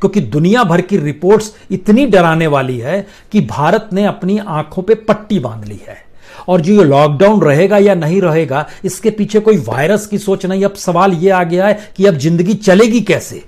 क्योंकि दुनिया भर की रिपोर्ट्स इतनी डराने वाली है कि भारत ने अपनी आंखों पे पट्टी बांध ली है। और जो ये लॉकडाउन रहेगा या नहीं रहेगा, इसके पीछे कोई वायरस की सोच नहीं। अब सवाल ये आ गया है कि अब जिंदगी चलेगी कैसे,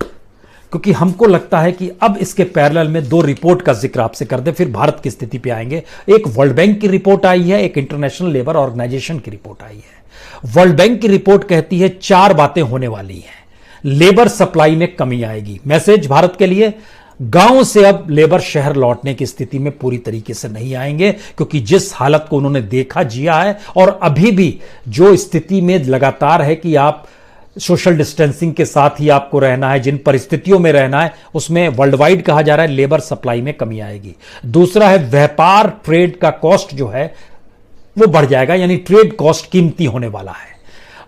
क्योंकि हमको लगता है कि अब इसके पैरेलल में दो रिपोर्ट का जिक्र आपसे कर दे, फिर भारत की स्थिति पे आएंगे। एक वर्ल्ड बैंक की रिपोर्ट आई है, एक इंटरनेशनल लेबर ऑर्गेनाइजेशन की रिपोर्ट आई है। वर्ल्ड बैंक की रिपोर्ट कहती है 4 बातें होने वाली हैं। लेबर सप्लाई में कमी आएगी। मैसेज भारत के लिए, गांव से अब लेबर शहर लौटने की स्थिति में पूरी तरीके से नहीं आएंगे, क्योंकि जिस हालत को उन्होंने देखा, जिया है, और अभी भी जो स्थिति में लगातार है कि आप सोशल डिस्टेंसिंग के साथ ही आपको रहना है, जिन परिस्थितियों में रहना है, उसमें वर्ल्ड वाइड कहा जा रहा है लेबर सप्लाई में कमी आएगी। दूसरा है व्यापार, ट्रेड का कॉस्ट जो है वो बढ़ जाएगा, यानी ट्रेड कॉस्ट कीमती होने वाला है।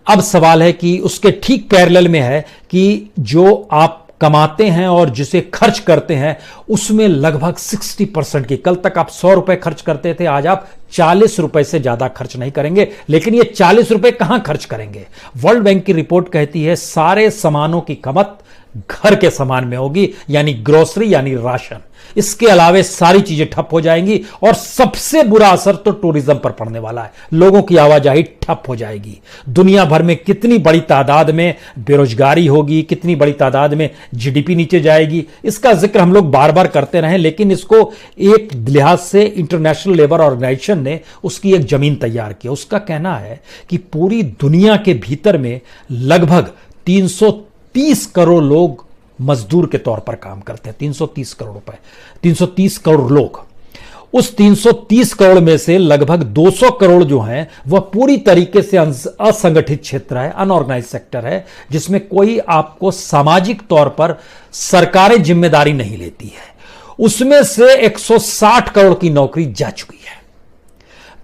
अब सवाल है कि उसके ठीक पैरेलल में है कि जो आप कमाते हैं और जिसे खर्च करते हैं उसमें लगभग 60% की, कल तक आप 100 रुपए खर्च करते थे, आज आप 40 रुपए से ज्यादा खर्च नहीं करेंगे। लेकिन ये 40 रुपए कहां खर्च करेंगे? वर्ल्ड बैंक की रिपोर्ट कहती है सारे सामानों की खपत घर के सामान में होगी, यानी ग्रोसरी, यानी राशन। इसके अलावे सारी चीजें ठप हो जाएंगी और सबसे बुरा असर तो टूरिज्म पर पड़ने वाला है। लोगों की आवाजाही ठप हो जाएगी। दुनिया भर में कितनी बड़ी तादाद में बेरोजगारी होगी, कितनी बड़ी तादाद में जीडीपी नीचे जाएगी, इसका जिक्र हम लोग बार बार करते रहे। लेकिन इसको एक लिहाज से इंटरनेशनल लेबर ऑर्गेनाइजेशन ने उसकी एक जमीन तैयार की। उसका कहना है कि पूरी दुनिया के भीतर में लगभग 330 करोड़ लोग मजदूर के तौर पर काम करते हैं। 330 करोड़ रुपए, 330 करोड़ लोग। उस 330 करोड़ में से लगभग 200 करोड़ जो हैं वह पूरी तरीके से असंगठित क्षेत्र है, अनऑर्गेनाइज सेक्टर है, जिसमें कोई आपको सामाजिक तौर पर सरकारें जिम्मेदारी नहीं लेती है। उसमें से 160 करोड़ की नौकरी जा चुकी है।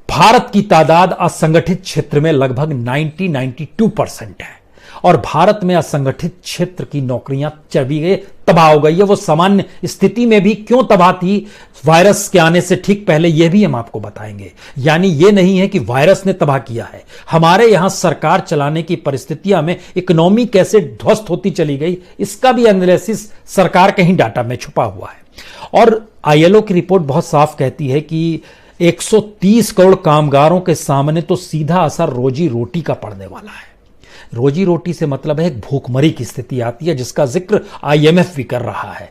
भारत की तादाद असंगठित क्षेत्र में लगभग 92% है और भारत में असंगठित क्षेत्र की नौकरियां चली गई, तबाह हो गई है। वो सामान्य स्थिति में भी क्यों तबाह थी वायरस के आने से ठीक पहले, यह भी हम आपको बताएंगे। यानी यह नहीं है कि वायरस ने तबाह किया है, हमारे यहां सरकार चलाने की परिस्थितियां में इकोनॉमी कैसे ध्वस्त होती चली गई, इसका भी एनालिसिस सरकार के ही डाटा में छुपा हुआ है। और आईएलओ की रिपोर्ट बहुत साफ कहती है कि 130 करोड़ कामगारों के सामने तो सीधा असर रोजी रोटी का पड़ने वाला है। रोजी रोटी से मतलब है एक भूखमरी की स्थिति आती है, जिसका जिक्र आईएमएफ भी कर रहा है,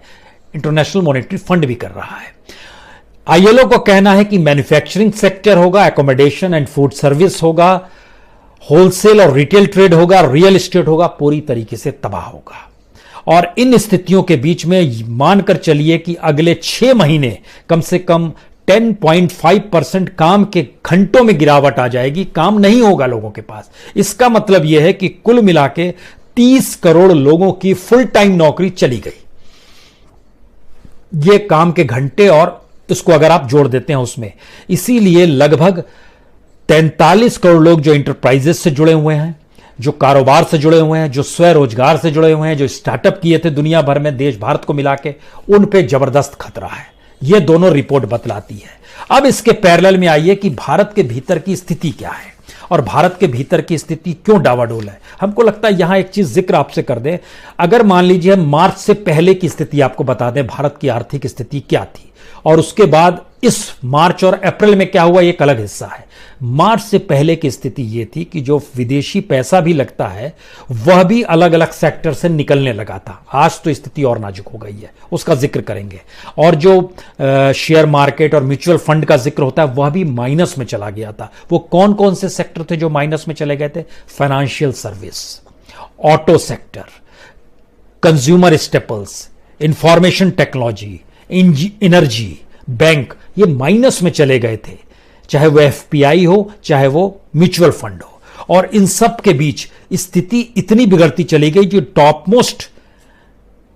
इंटरनेशनल मॉनेटरी फंड भी कर रहा है। आईएलओ को कहना है कि मैन्युफैक्चरिंग सेक्टर होगा, एकोमोडेशन एंड फूड सर्विस होगा, होलसेल और रिटेल ट्रेड होगा, रियल एस्टेट होगा, पूरी तरीके से तबाह होगा। और इन स्थितियों के बीच में मानकर चलिए कि अगले 6 महीने कम से कम 10.5% काम के घंटों में गिरावट आ जाएगी, काम नहीं होगा लोगों के पास। इसका मतलब यह है कि कुल मिला के 30 करोड़ लोगों की फुल टाइम नौकरी चली गई। ये काम के घंटे और इसको अगर आप जोड़ देते हैं उसमें, इसीलिए लगभग 43 करोड़ लोग जो इंटरप्राइजेस से जुड़े हुए हैं, जो कारोबार से जुड़े हुए हैं, जो स्वरोजगार से जुड़े हुए हैं, जो स्टार्टअप किए थे दुनिया भर में, देश भारत को मिला के, उन पे जबरदस्त खतरा है। ये दोनों रिपोर्ट बतलाती है। अब इसके पैरेलल में आइए कि भारत के भीतर की स्थिति क्या है और भारत के भीतर की स्थिति क्यों डावाडोल है। हमको लगता है यहां एक चीज जिक्र आपसे कर दें। अगर मान लीजिए मार्च से पहले की स्थिति आपको बता दें, भारत की आर्थिक स्थिति क्या थी, और उसके बाद इस मार्च और अप्रैल में क्या हुआ, एक अलग हिस्सा है। मार्च से पहले की स्थिति यह थी कि जो विदेशी पैसा भी लगता है वह भी अलग अलग सेक्टर से निकलने लगा था। आज तो स्थिति और नाजुक हो गई है, उसका जिक्र करेंगे। और जो शेयर मार्केट और म्यूचुअल फंड का जिक्र होता है वह भी माइनस में चला गया था। वो कौन कौन से सेक्टर थे जो माइनस में चले गए थे? Financial service, auto sector, consumer staples, information technology, energy, bank, ये माइनस में चले गए थे, चाहे वो एफपीआई हो, चाहे वो म्यूचुअल फंड हो। और इन सब के बीच स्थिति इतनी बिगड़ती चली गई, जो टॉप मोस्ट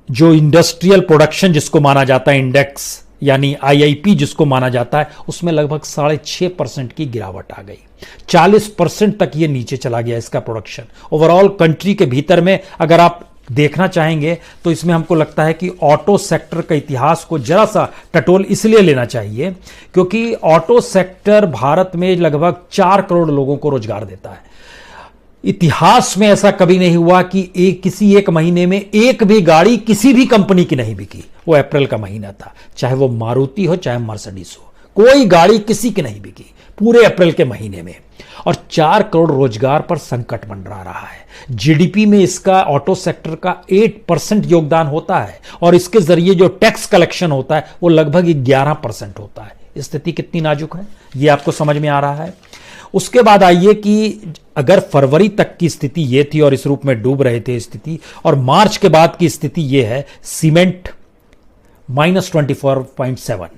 जो इंडस्ट्रियल प्रोडक्शन जिसको माना जाता है इंडेक्स, यानी आईआईपी जिसको माना जाता है, उसमें लगभग 6.5% की गिरावट आ गई। 40% तक ये नीचे चला गया इसका प्रोडक्शन। ओवरऑल कंट्री के भीतर में अगर आप देखना चाहेंगे तो इसमें हमको लगता है कि ऑटो सेक्टर का इतिहास को जरा सा टटोल इसलिए लेना चाहिए क्योंकि ऑटो सेक्टर भारत में लगभग 4 करोड़ लोगों को रोजगार देता है। इतिहास में ऐसा कभी नहीं हुआ कि किसी एक महीने में एक भी गाड़ी किसी भी कंपनी की नहीं बिकी। वो अप्रैल का महीना था, चाहे वो मारुति हो चाहे मर्सिडीज हो, कोई गाड़ी किसी की नहीं बिकी पूरे अप्रैल के महीने में। और 4 करोड़ रोजगार पर संकट मंडरा रहा है। जीडीपी में इसका ऑटो सेक्टर का 8% योगदान होता है और इसके जरिए जो टैक्स कलेक्शन होता है वो लगभग 11% होता है। स्थिति कितनी नाजुक है ये आपको समझ में आ रहा है। उसके बाद आइए कि अगर फरवरी तक की स्थिति ये थी और इस रूप में डूब रहे थे स्थिति, और मार्च के बाद की स्थिति ये है, cement -24.7,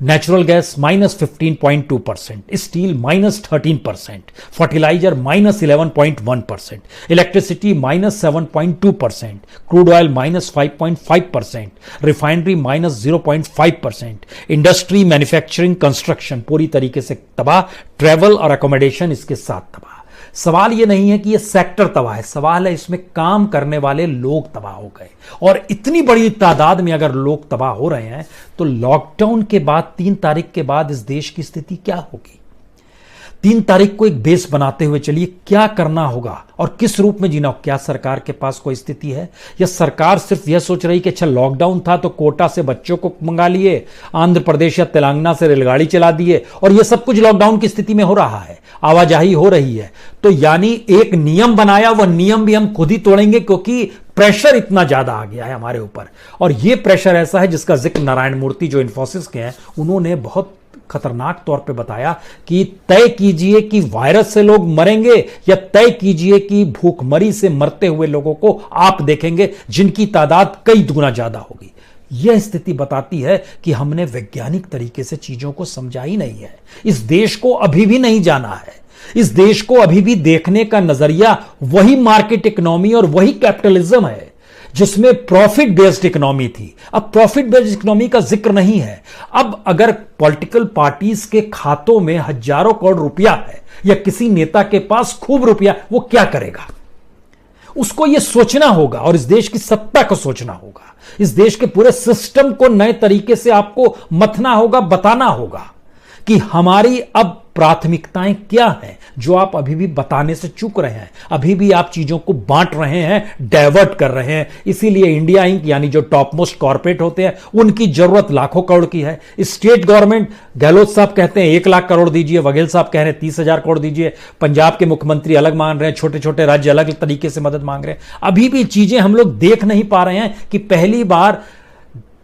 natural gas -15.2%, steel -13%, fertiliser -11.1%, electricity -7.2%, crude oil -5.5%, refinery -0.5%, industry, manufacturing, construction पूरी तरीके से तबाह, ट्रेवल और अकोमोडेशन इसके साथ तबाह। सवाल यह नहीं है कि यह सेक्टर तबाह है, सवाल है इसमें काम करने वाले लोग तबाह हो गए। और इतनी बड़ी तादाद में अगर लोग तबाह हो रहे हैं तो लॉकडाउन के बाद 3 तारीख के बाद इस देश की स्थिति क्या होगी? 3 तारीख को एक बेस बनाते हुए चलिए क्या करना होगा और किस रूप में जीना हो। क्या सरकार के पास कोई स्थिति है, या सरकार सिर्फ यह सोच रही कि अच्छा लॉकडाउन था तो कोटा से बच्चों को मंगा लिए, आंध्र प्रदेश या तेलंगाना से रेलगाड़ी चला दिए और यह सब कुछ लॉकडाउन की स्थिति में हो रहा है, आवाजाही हो रही है। तो यानी एक नियम बनाया, वह नियम भी हम खुद ही तोड़ेंगे क्योंकि प्रेशर इतना ज्यादा आ गया है हमारे ऊपर। और यह प्रेशर ऐसा है जिसका जिक्र नारायण मूर्ति जो इन्फोसिस के हैं उन्होंने बहुत खतरनाक तौर पे बताया कि तय कीजिए कि वायरस से लोग मरेंगे या तय कीजिए कि भूखमरी से मरते हुए लोगों को आप देखेंगे जिनकी तादाद कई गुना ज्यादा होगी। यह स्थिति बताती है कि हमने वैज्ञानिक तरीके से चीजों को समझा ही नहीं है। इस देश को अभी भी नहीं जाना है। इस देश को अभी भी देखने का नजरिया वही मार्केट इकोनॉमी और वही कैपिटलिज्म है जिसमें प्रॉफिट बेस्ड इकोनॉमी थी। अब प्रॉफिट बेस्ड इकोनॉमी का जिक्र नहीं है। अब अगर पॉलिटिकल पार्टीज के खातों में हजारों करोड़ रुपया है या किसी नेता के पास खूब रुपया, वो क्या करेगा? उसको यह सोचना होगा और इस देश की सत्ता को सोचना होगा। इस देश के पूरे सिस्टम को नए तरीके से आपको मथना होगा, बताना होगा कि हमारी अब प्राथमिकताएं क्या हैं, जो आप अभी भी बताने से चूक रहे हैं। अभी भी आप चीजों को बांट रहे हैं, डाइवर्ट कर रहे हैं। इसीलिए इंडिया इंक यानी जो टॉप मोस्ट कॉर्पोरेट होते हैं उनकी जरूरत लाखों करोड़ की है। स्टेट गवर्नमेंट, गहलोत साहब कहते हैं 1 लाख करोड़ दीजिए, बघेल साहब कह रहे हैं 30,000 करोड़ दीजिए, पंजाब के मुख्यमंत्री अलग मांग रहे हैं, छोटे छोटे राज्य अलग तरीके से मदद मांग रहे हैं। अभी भी चीजें हम लोग देख नहीं पा रहे हैं कि पहली बार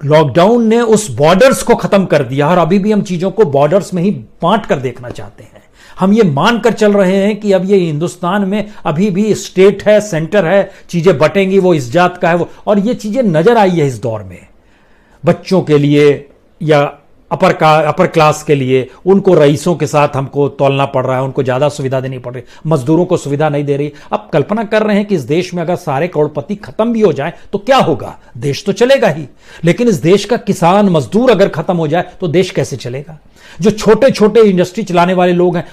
लॉकडाउन ने उस बॉर्डर्स को खत्म कर दिया और अभी भी हम चीजों को बॉर्डर्स में ही बांट कर देखना चाहते हैं। हम ये मानकर चल रहे हैं कि अब ये हिंदुस्तान में अभी भी स्टेट है, सेंटर है, चीजें बटेंगी, वो इस जात का है वो, और ये चीजें नजर आई है इस दौर में। बच्चों के लिए या अपर क्लास के लिए उनको रईसों के साथ हमको तोलना पड़ रहा है, उनको ज्यादा सुविधा देनी पड़ रही, मजदूरों को सुविधा नहीं दे रही। अब कल्पना कर रहे हैं कि इस देश में अगर सारे करोड़पति खत्म भी हो जाए तो क्या होगा? देश तो चलेगा ही, लेकिन इस देश का किसान मजदूर अगर खत्म हो जाए तो देश कैसे चलेगा? जो छोटे छोटे इंडस्ट्री चलाने वाले लोग हैं